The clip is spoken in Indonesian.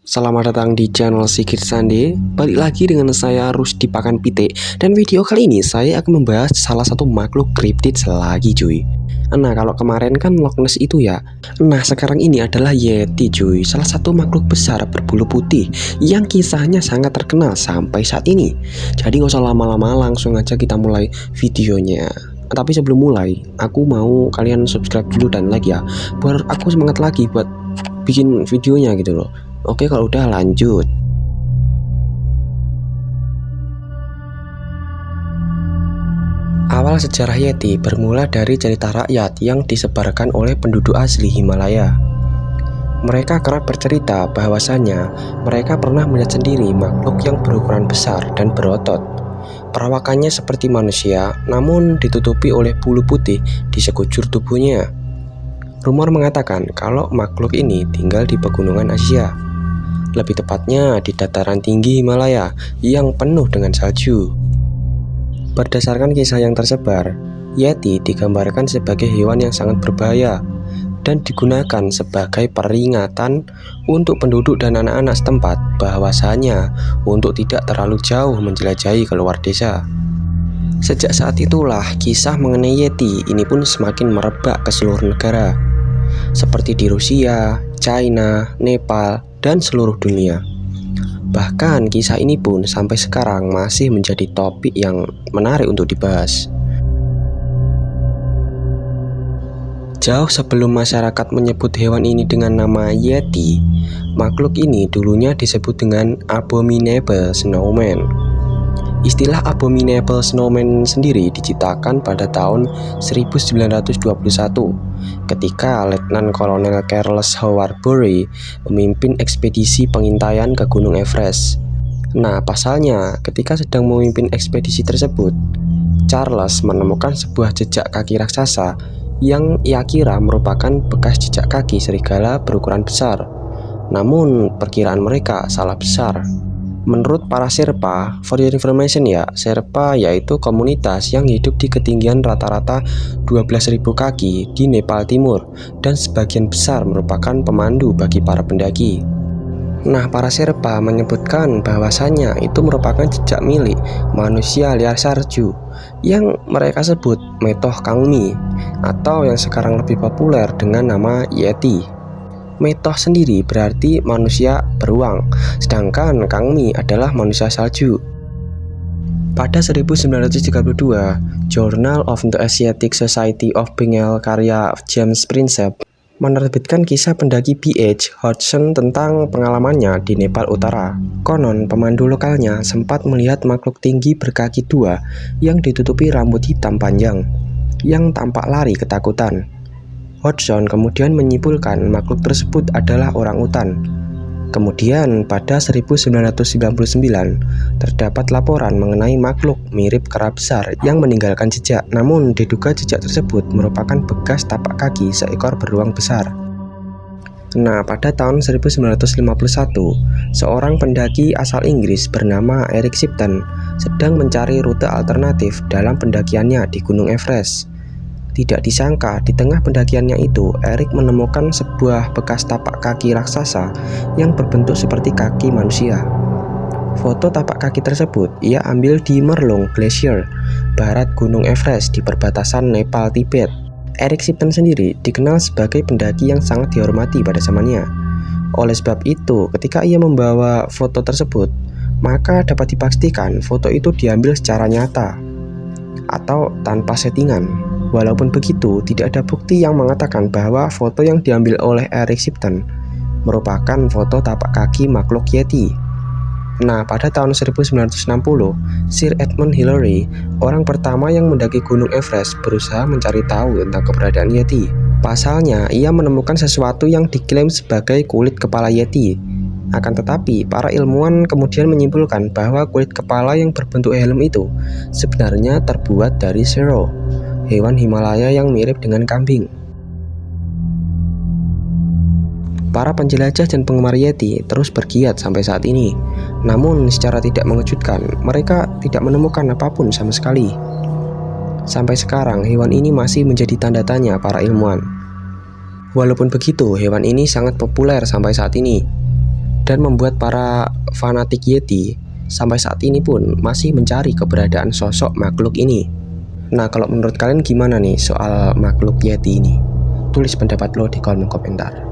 Selamat datang di channel Sikit Sandi. Balik lagi dengan saya Rusdi Pakan Pite. Dan video kali ini saya akan membahas salah satu makhluk kriptid lagi cuy. Nah, kalau kemarin kan Loch Ness itu ya. Nah, sekarang ini adalah Yeti cuy. Salah satu makhluk besar berbulu putih yang kisahnya sangat terkenal sampai saat ini. Jadi nggak usah lama-lama, langsung aja kita mulai videonya. Tapi sebelum mulai, aku mau kalian subscribe dulu dan like ya, biar aku semangat lagi buat bikin videonya gitu loh. Oke, kalau udah lanjut. Awal sejarah Yeti bermula dari cerita rakyat yang disebarkan oleh penduduk asli Himalaya. Mereka kerap bercerita bahwasannya mereka pernah melihat sendiri makhluk yang berukuran besar dan berotot. Perawakannya seperti manusia, namun ditutupi oleh bulu putih di sekujur tubuhnya. Rumor mengatakan kalau makhluk ini tinggal di pegunungan Asia, lebih tepatnya di dataran tinggi Himalaya yang penuh dengan salju. Berdasarkan kisah yang tersebar, Yeti digambarkan sebagai hewan yang sangat berbahaya dan digunakan sebagai peringatan untuk penduduk dan anak-anak setempat bahwasanya untuk tidak terlalu jauh menjelajahi keluar desa. Sejak saat itulah kisah mengenai Yeti ini pun semakin merebak ke seluruh negara, seperti di Rusia, China, Nepal, dan seluruh dunia. Bahkan kisah ini pun sampai sekarang masih menjadi topik yang menarik untuk dibahas. Jauh sebelum masyarakat menyebut hewan ini dengan nama Yeti, makhluk ini dulunya disebut dengan Abominable Snowman. Istilah Abominable Snowman sendiri diciptakan pada tahun 1921 ketika Letnan Kolonel Charles Howard Bury memimpin ekspedisi pengintaian ke Gunung Everest. Nah, pasalnya ketika sedang memimpin ekspedisi tersebut, Charles menemukan sebuah jejak kaki raksasa yang ia kira merupakan bekas jejak kaki serigala berukuran besar. Namun perkiraan mereka salah besar. Menurut para Sherpa, for your information ya, Sherpa yaitu komunitas yang hidup di ketinggian rata-rata 12.000 kaki di Nepal Timur dan sebagian besar merupakan pemandu bagi para pendaki. Nah, para Sherpa menyebutkan bahwasannya itu merupakan jejak milik manusia liar salju yang mereka sebut Metoh Kangmi atau yang sekarang lebih populer dengan nama Yeti. Metoh sendiri berarti manusia beruang, sedangkan Kangmi adalah manusia salju. Pada 1932, Journal of the Asiatic Society of Bengal karya James Prinsep menerbitkan kisah pendaki B.H. Hodgson tentang pengalamannya di Nepal Utara. Konon, pemandu lokalnya sempat melihat makhluk tinggi berkaki dua yang ditutupi rambut hitam panjang, yang tampak lari ketakutan. Hodgson kemudian menyimpulkan makhluk tersebut adalah orangutan. Kemudian pada 1999 terdapat laporan mengenai makhluk mirip kera besar yang meninggalkan jejak, namun diduga jejak tersebut merupakan bekas tapak kaki seekor beruang besar. Nah, pada tahun 1951, seorang pendaki asal Inggris bernama Eric Shipton sedang mencari rute alternatif dalam pendakiannya di Gunung Everest. Tidak disangka, di tengah pendakiannya itu, Eric menemukan sebuah bekas tapak kaki raksasa yang berbentuk seperti kaki manusia. Foto tapak kaki tersebut ia ambil di Merlung Glacier, barat Gunung Everest di perbatasan Nepal-Tibet. Eric Shipton sendiri dikenal sebagai pendaki yang sangat dihormati pada zamannya. Oleh sebab itu, ketika ia membawa foto tersebut, maka dapat dipastikan foto itu diambil secara nyata atau tanpa settingan. Walaupun begitu, tidak ada bukti yang mengatakan bahwa foto yang diambil oleh Eric Shipton merupakan foto tapak kaki makhluk Yeti. Nah, pada tahun 1960, Sir Edmund Hillary, orang pertama yang mendaki Gunung Everest, berusaha mencari tahu tentang keberadaan Yeti. Pasalnya, ia menemukan sesuatu yang diklaim sebagai kulit kepala Yeti. Akan tetapi, para ilmuwan kemudian menyimpulkan bahwa kulit kepala yang berbentuk helm itu sebenarnya terbuat dari Sero, hewan Himalaya yang mirip dengan kambing. Para penjelajah dan penggemar Yeti terus bergiat sampai saat ini. Namun secara tidak mengejutkan, mereka tidak menemukan apapun sama sekali. Sampai sekarang, hewan ini masih menjadi tanda tanya para ilmuwan. Walaupun begitu, hewan ini sangat populer sampai saat ini. dan membuat para fanatik Yeti sampai saat ini pun masih mencari keberadaan sosok makhluk ini. Nah, kalau menurut kalian gimana nih soal makhluk Yeti ini? Tulis pendapat lo di kolom komentar.